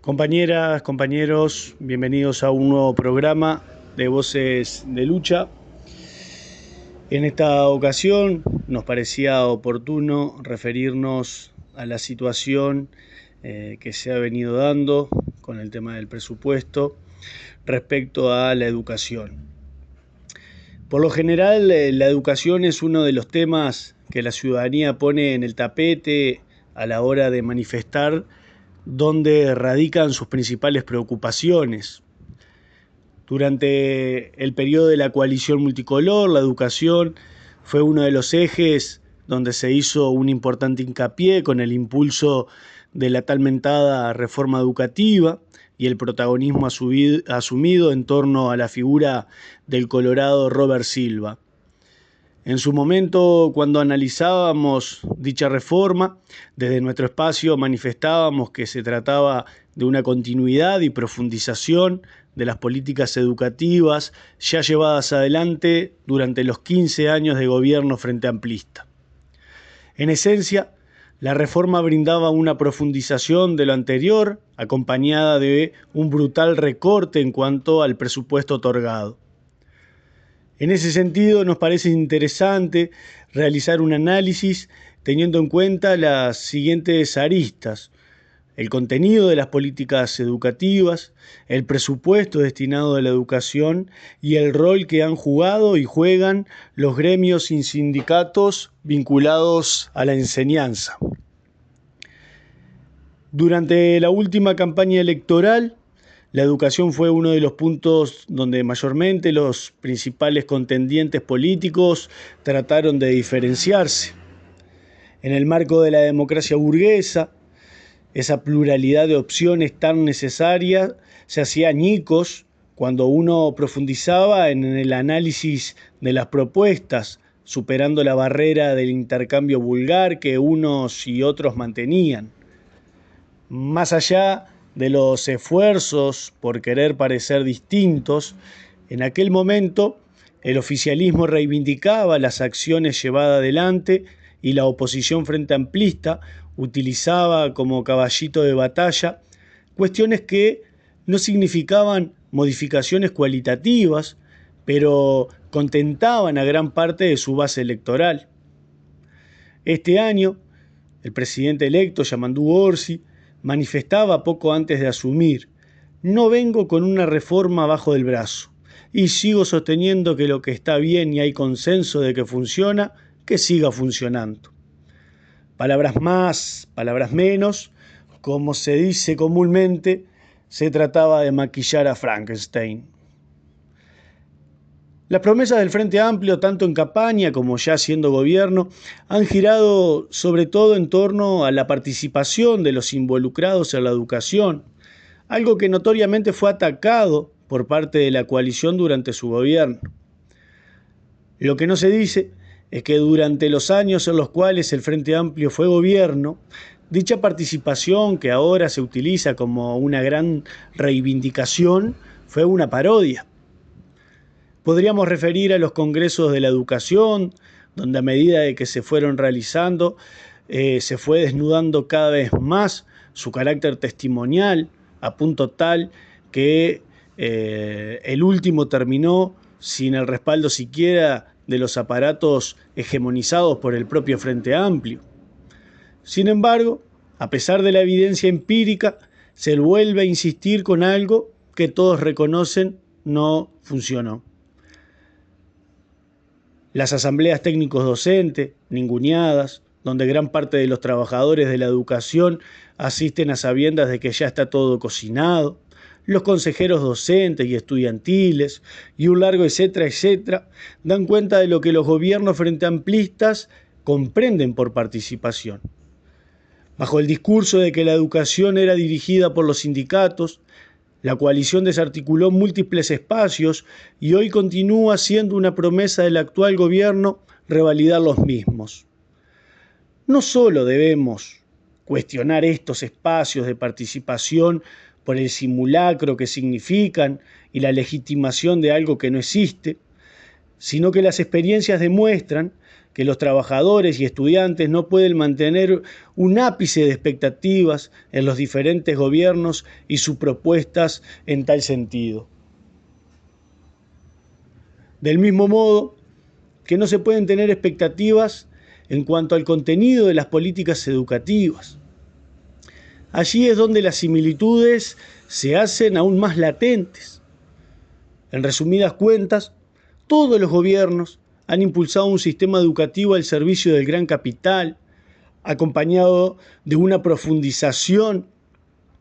Compañeras, compañeros, bienvenidos a un nuevo programa de Voces de Lucha. En esta ocasión nos parecía oportuno referirnos a la situación que se ha venido dando con el tema del presupuesto respecto a la educación. Por lo general, la educación es uno de los temas que la ciudadanía pone en el tapete a la hora de manifestar donde radican sus principales preocupaciones. Durante el periodo de la coalición multicolor, la educación fue uno de los ejes donde se hizo un importante hincapié con el impulso de la tal mentada reforma educativa y el protagonismo asumido en torno a la figura del colorado Robert Silva. En su momento, cuando analizábamos dicha reforma, desde nuestro espacio manifestábamos que se trataba de una continuidad y profundización de las políticas educativas ya llevadas adelante durante los 15 años de gobierno frente amplista. En esencia, la reforma brindaba una profundización de lo anterior, acompañada de un brutal recorte en cuanto al presupuesto otorgado. En ese sentido, nos parece interesante realizar un análisis teniendo en cuenta las siguientes aristas: el contenido de las políticas educativas, el presupuesto destinado a la educación y el rol que han jugado y juegan los gremios y sindicatos vinculados a la enseñanza. Durante la última campaña electoral, la educación fue uno de los puntos donde mayormente los principales contendientes políticos trataron de diferenciarse. En el marco de la democracia burguesa, esa pluralidad de opciones tan necesaria se hacía añicos cuando uno profundizaba en el análisis de las propuestas, superando la barrera del intercambio vulgar que unos y otros mantenían. Más allá de los esfuerzos por querer parecer distintos, en aquel momento el oficialismo reivindicaba las acciones llevadas adelante y la oposición frente amplista utilizaba como caballito de batalla cuestiones que no significaban modificaciones cualitativas, pero contentaban a gran parte de su base electoral. Este año, el presidente electo, Yamandu Orsi, manifestaba poco antes de asumir: no vengo con una reforma bajo del brazo y sigo sosteniendo que lo que está bien y hay consenso de que funciona, que siga funcionando. Palabras más, palabras menos, como se dice comúnmente, se trataba de maquillar a Frankenstein. Las promesas del Frente Amplio, tanto en campaña como ya siendo gobierno, han girado sobre todo en torno a la participación de los involucrados en la educación, algo que notoriamente fue atacado por parte de la coalición durante su gobierno. Lo que no se dice es que durante los años en los cuales el Frente Amplio fue gobierno, dicha participación, que ahora se utiliza como una gran reivindicación, fue una parodia. Podríamos referir a los congresos de la educación, donde a medida de que se fueron realizando, se fue desnudando cada vez más su carácter testimonial, a punto tal que el último terminó sin el respaldo siquiera de los aparatos hegemonizados por el propio Frente Amplio. Sin embargo, a pesar de la evidencia empírica, se vuelve a insistir con algo que todos reconocen no funcionó. Las asambleas técnicos docentes, ninguneadas, donde gran parte de los trabajadores de la educación asisten a sabiendas de que ya está todo cocinado, los consejeros docentes y estudiantiles, y un largo etcétera, etcétera, dan cuenta de lo que los gobiernos frente amplistas comprenden por participación. Bajo el discurso de que la educación era dirigida por los sindicatos, la coalición desarticuló múltiples espacios y hoy continúa siendo una promesa del actual gobierno revalidar los mismos. No solo debemos cuestionar estos espacios de participación por el simulacro que significan y la legitimación de algo que no existe, sino que las experiencias demuestran que los trabajadores y estudiantes no pueden mantener un ápice de expectativas en los diferentes gobiernos y sus propuestas en tal sentido. Del mismo modo que no se pueden tener expectativas en cuanto al contenido de las políticas educativas. Allí es donde las similitudes se hacen aún más latentes. En resumidas cuentas, todos los gobiernos han impulsado un sistema educativo al servicio del gran capital, acompañado de una profundización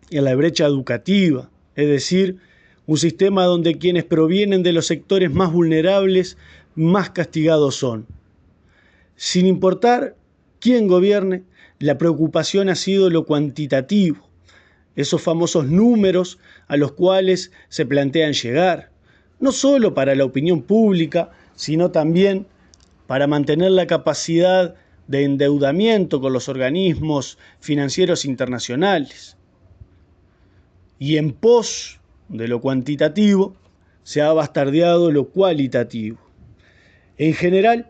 en la brecha educativa, es decir, un sistema donde quienes provienen de los sectores más vulnerables, más castigados son. Sin importar quién gobierne, la preocupación ha sido lo cuantitativo, esos famosos números a los cuales se plantean llegar, no solo para la opinión pública, sino también para mantener la capacidad de endeudamiento con los organismos financieros internacionales. Y en pos de lo cuantitativo se ha bastardeado lo cualitativo. En general,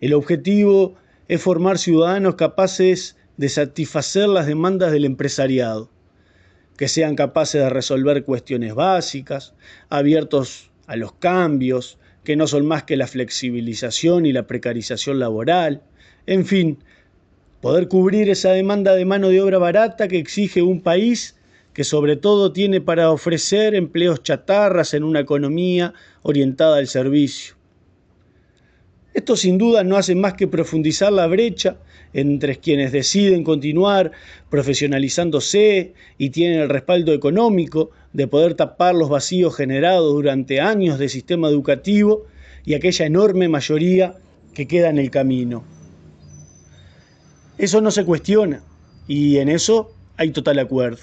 el objetivo es formar ciudadanos capaces de satisfacer las demandas del empresariado, que sean capaces de resolver cuestiones básicas, abiertos a los cambios, que no son más que la flexibilización y la precarización laboral, en fin, poder cubrir esa demanda de mano de obra barata que exige un país que sobre todo tiene para ofrecer empleos chatarras en una economía orientada al servicio. Esto sin duda no hace más que profundizar la brecha entre quienes deciden continuar profesionalizándose y tienen el respaldo económico de poder tapar los vacíos generados durante años de sistema educativo y aquella enorme mayoría que queda en el camino. Eso no se cuestiona y en eso hay total acuerdo.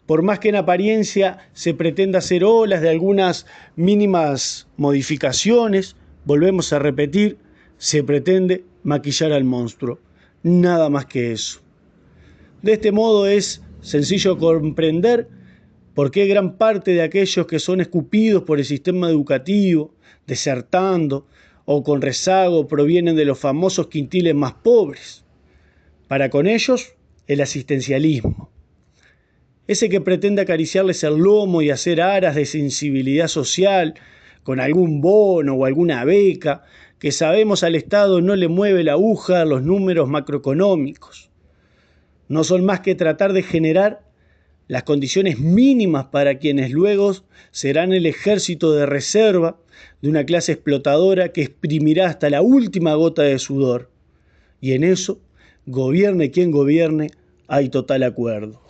Por más que en apariencia se pretenda hacer olas de algunas mínimas modificaciones, volvemos a repetir, se pretende maquillar al monstruo. Nada más que eso. De este modo es sencillo comprender por qué gran parte de aquellos que son escupidos por el sistema educativo, desertando o con rezago, provienen de los famosos quintiles más pobres. Para con ellos, el asistencialismo. Ese que pretende acariciarles el lomo y hacer aras de sensibilidad social con algún bono o alguna beca, que sabemos al Estado no le mueve la aguja a los números macroeconómicos. No son más que tratar de generar las condiciones mínimas para quienes luego serán el ejército de reserva de una clase explotadora que exprimirá hasta la última gota de sudor. Y en eso, gobierne quien gobierne, hay total acuerdo.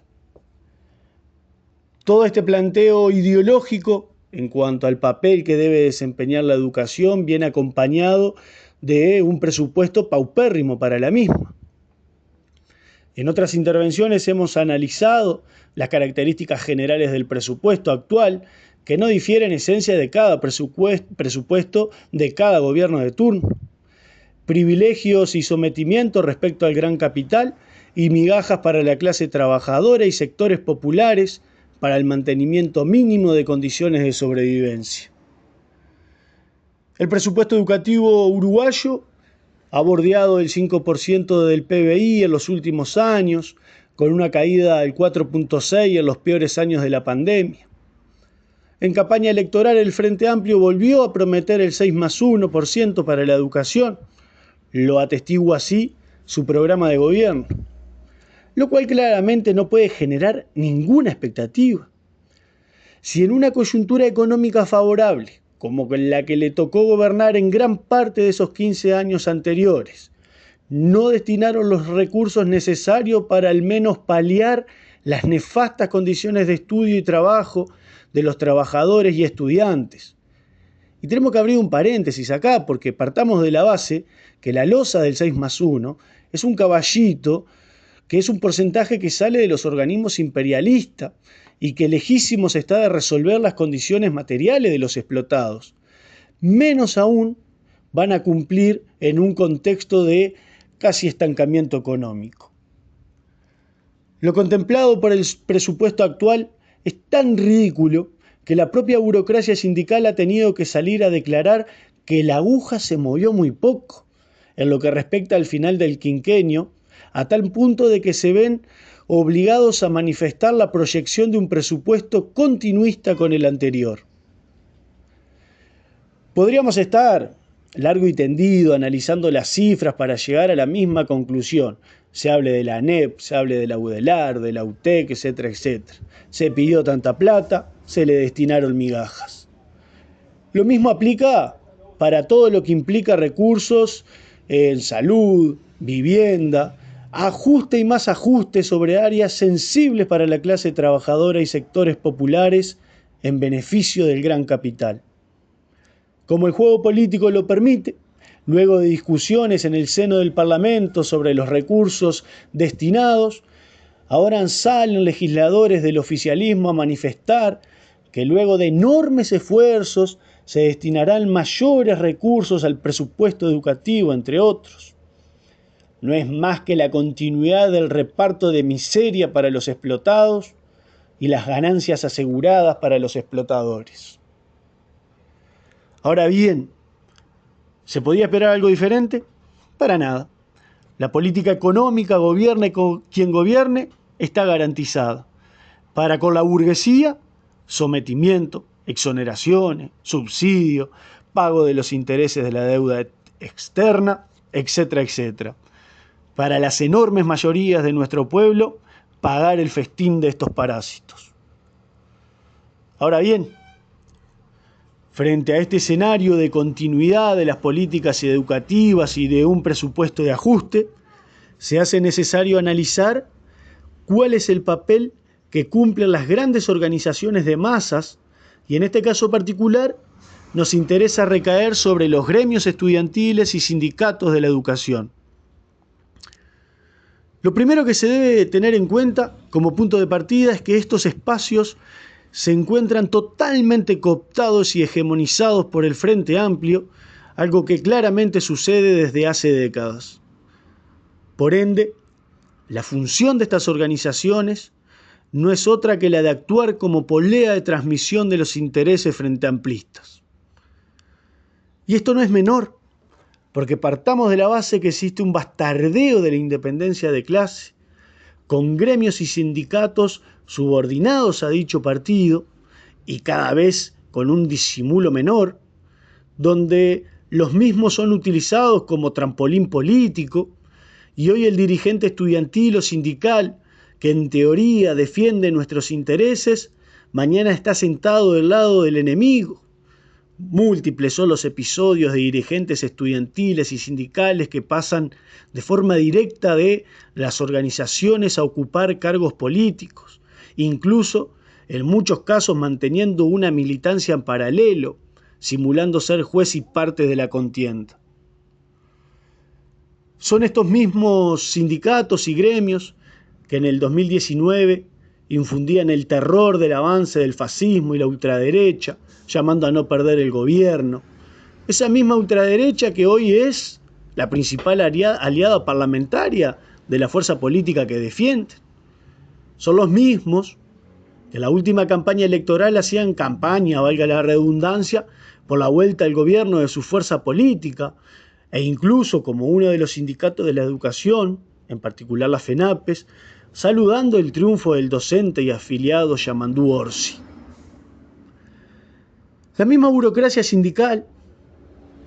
Todo este planteo ideológico en cuanto al papel que debe desempeñar la educación viene acompañado de un presupuesto paupérrimo para la misma. En otras intervenciones hemos analizado las características generales del presupuesto actual, que no difieren en esencia de cada presupuesto de cada gobierno de turno. Privilegios y sometimientos respecto al gran capital y migajas para la clase trabajadora y sectores populares para el mantenimiento mínimo de condiciones de sobrevivencia. El presupuesto educativo uruguayo ha bordeado el 5% del PBI en los últimos años, con una caída del 4.6% en los peores años de la pandemia. En campaña electoral, el Frente Amplio volvió a prometer el 6+1% para la educación. Lo atestigua así su programa de gobierno, lo cual claramente no puede generar ninguna expectativa. Si en una coyuntura económica favorable, como la que le tocó gobernar en gran parte de esos 15 años anteriores, no destinaron los recursos necesarios para al menos paliar las nefastas condiciones de estudio y trabajo de los trabajadores y estudiantes. Y tenemos que abrir un paréntesis acá, porque partamos de la base que la losa del 6+1 es un caballito que es un porcentaje que sale de los organismos imperialistas y que lejísimos está de resolver las condiciones materiales de los explotados. Menos aún van a cumplir en un contexto de casi estancamiento económico. Lo contemplado por el presupuesto actual es tan ridículo que la propia burocracia sindical ha tenido que salir a declarar que la aguja se movió muy poco, en lo que respecta al final del quinquenio, a tal punto de que se ven obligados a manifestar la proyección de un presupuesto continuista con el anterior. Podríamos estar largo y tendido analizando las cifras para llegar a la misma conclusión. Se hable de la ANEP, se hable de la UDELAR, de la UTEC, etcétera, etcétera. Se pidió tanta plata, se le destinaron migajas. Lo mismo aplica para todo lo que implica recursos en salud, vivienda, ajuste y más ajuste sobre áreas sensibles para la clase trabajadora y sectores populares en beneficio del gran capital. Como el juego político lo permite, luego de discusiones en el seno del Parlamento sobre los recursos destinados, ahora salen legisladores del oficialismo a manifestar que luego de enormes esfuerzos se destinarán mayores recursos al presupuesto educativo, entre otros. No es más que la continuidad del reparto de miseria para los explotados y las ganancias aseguradas para los explotadores. Ahora bien, ¿se podía esperar algo diferente? Para nada. La política económica, gobierne quien gobierne, está garantizada. Para con la burguesía, sometimiento, exoneraciones, subsidio, pago de los intereses de la deuda externa, etcétera, etcétera. Para las enormes mayorías de nuestro pueblo, pagar el festín de estos parásitos. Ahora bien, frente a este escenario de continuidad de las políticas educativas y de un presupuesto de ajuste, se hace necesario analizar cuál es el papel que cumplen las grandes organizaciones de masas, y en este caso particular nos interesa recaer sobre los gremios estudiantiles y sindicatos de la educación. Lo primero que se debe tener en cuenta como punto de partida es que estos espacios se encuentran totalmente cooptados y hegemonizados por el Frente Amplio, algo que claramente sucede desde hace décadas. Por ende, la función de estas organizaciones no es otra que la de actuar como polea de transmisión de los intereses frente amplistas. Y esto no es menor, porque partamos de la base que existe un bastardeo de la independencia de clase, con gremios y sindicatos subordinados a dicho partido, y cada vez con un disimulo menor, donde los mismos son utilizados como trampolín político, y hoy el dirigente estudiantil o sindical, que en teoría defiende nuestros intereses, mañana está sentado del lado del enemigo. Múltiples son los episodios de dirigentes estudiantiles y sindicales que pasan de forma directa de las organizaciones a ocupar cargos políticos, incluso en muchos casos manteniendo una militancia en paralelo, simulando ser juez y parte de la contienda. Son estos mismos sindicatos y gremios que en el 2019 infundían el terror del avance del fascismo y la ultraderecha, llamando a no perder el gobierno. Esa misma ultraderecha que hoy es la principal aliada parlamentaria de la fuerza política que defienden. Son los mismos que en la última campaña electoral hacían campaña, valga la redundancia, por la vuelta al gobierno de su fuerza política, e incluso como uno de los sindicatos de la educación, en particular la FENAPES, saludando el triunfo del docente y afiliado Yamandú Orsi. La misma burocracia sindical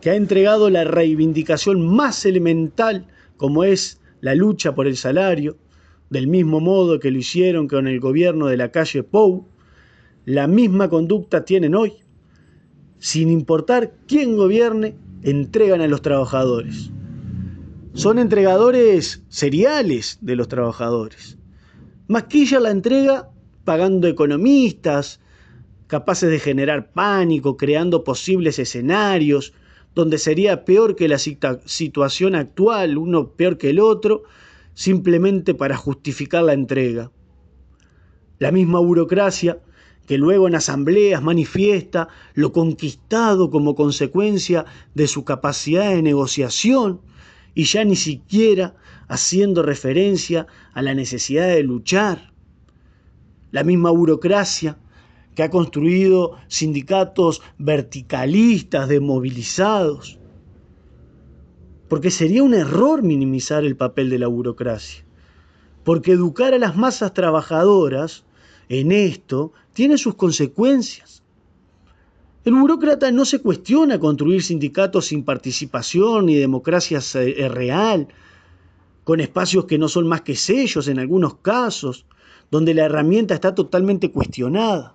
que ha entregado la reivindicación más elemental como es la lucha por el salario, del mismo modo que lo hicieron con el gobierno de la calle Pou, la misma conducta tienen hoy. Sin importar quién gobierne, entregan a los trabajadores. Son entregadores seriales de los trabajadores. Maquillan la entrega pagando economistas, capaces de generar pánico, creando posibles escenarios, donde sería peor que la situación actual, uno peor que el otro, simplemente para justificar la entrega. La misma burocracia que luego en asambleas manifiesta lo conquistado como consecuencia de su capacidad de negociación y ya ni siquiera haciendo referencia a la necesidad de luchar. La misma burocracia que ha construido sindicatos verticalistas, desmovilizados. porque sería un error minimizar el papel de la burocracia, porque educar a las masas trabajadoras en esto tiene sus consecuencias. El burócrata no se cuestiona construir sindicatos sin participación ni democracia real, con espacios que no son más que sellos en algunos casos, donde la herramienta está totalmente cuestionada.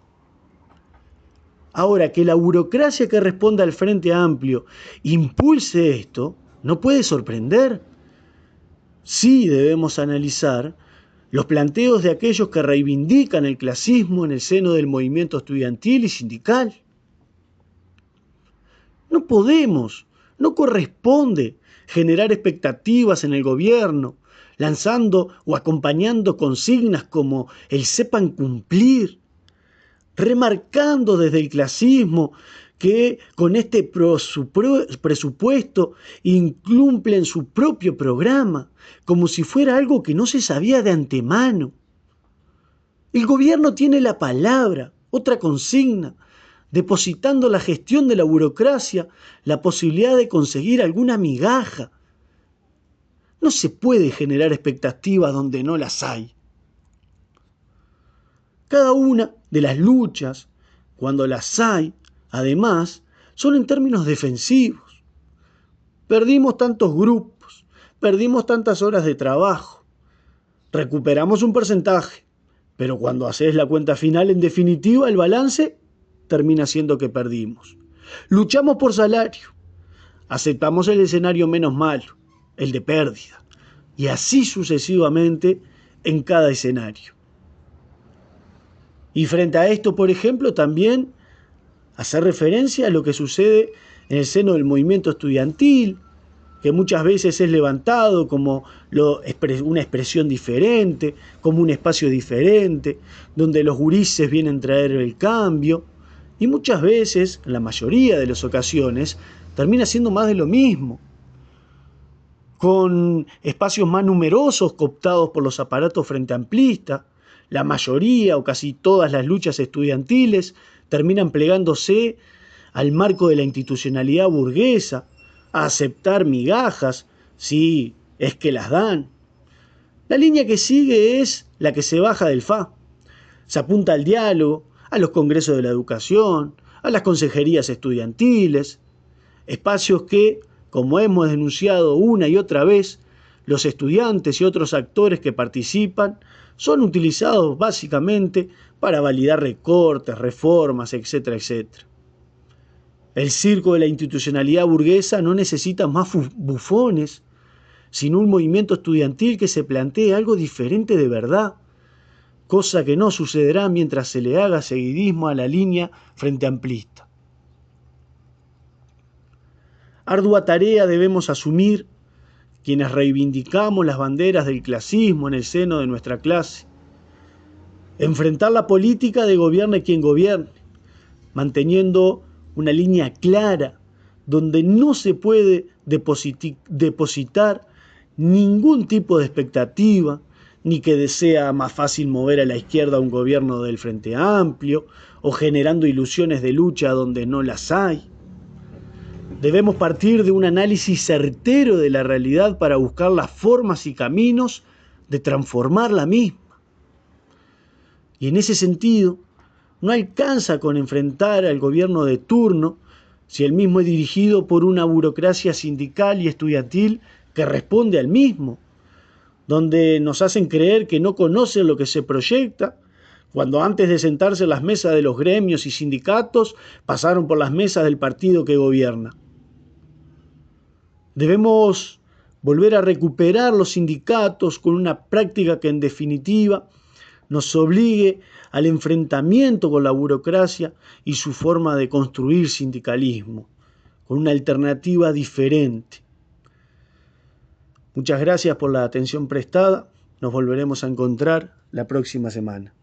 Ahora, que la burocracia que responda al Frente Amplio impulse esto, no puede sorprender. Sí debemos analizar los planteos de aquellos que reivindican el clasismo en el seno del movimiento estudiantil y sindical. No podemos, no corresponde generar expectativas en el gobierno, lanzando o acompañando consignas como el sepan cumplir, remarcando desde el clasismo que con este presupuesto incumplen su propio programa, como si fuera algo que no se sabía de antemano. El gobierno tiene la palabra, otra consigna, depositando la gestión de la burocracia la posibilidad de conseguir alguna migaja. No se puede generar expectativas donde no las hay. Cada una de las luchas, cuando las hay, además, son en términos defensivos. Perdimos tantos grupos, perdimos tantas horas de trabajo, recuperamos un porcentaje, pero cuando haces la cuenta final, en definitiva, el balance termina siendo que perdimos. Luchamos por salario, aceptamos el escenario menos malo, el de pérdida, y así sucesivamente en cada escenario. Y frente a esto, por ejemplo, también hacer referencia a lo que sucede en el seno del movimiento estudiantil, que muchas veces es levantado como una expresión diferente, como un espacio diferente, donde los gurises vienen a traer el cambio, y muchas veces, en la mayoría de las ocasiones, termina siendo más de lo mismo, con espacios más numerosos cooptados por los aparatos frente amplistas. La mayoría o casi todas las luchas estudiantiles terminan plegándose al marco de la institucionalidad burguesa, a aceptar migajas, si es que las dan. La línea que sigue es la que se baja del FA. Se apunta al diálogo, a los congresos de la educación, a las consejerías estudiantiles, espacios que, como hemos denunciado una y otra vez, los estudiantes y otros actores que participan son utilizados básicamente para validar recortes, reformas, etcétera, etcétera. El circo de la institucionalidad burguesa no necesita más bufones, sino un movimiento estudiantil que se plantee algo diferente de verdad, cosa que no sucederá mientras se le haga seguidismo a la línea frente amplista. Ardua tarea debemos asumir quienes reivindicamos las banderas del clasismo en el seno de nuestra clase. Enfrentar la política de gobierne quien gobierne, manteniendo una línea clara donde no se puede depositar ningún tipo de expectativa, ni que desea más fácil mover a la izquierda un gobierno del Frente Amplio, o generando ilusiones de lucha donde no las hay. Debemos partir de un análisis certero de la realidad para buscar las formas y caminos de transformar la misma. Y en ese sentido, no alcanza con enfrentar al gobierno de turno si el mismo es dirigido por una burocracia sindical y estudiantil que responde al mismo, donde nos hacen creer que no conocen lo que se proyecta, cuando antes de sentarse en las mesas de los gremios y sindicatos pasaron por las mesas del partido que gobierna. Debemos volver a recuperar los sindicatos con una práctica que en definitiva nos obligue al enfrentamiento con la burocracia y su forma de construir sindicalismo, con una alternativa diferente. Muchas gracias por la atención prestada. Nos volveremos a encontrar la próxima semana.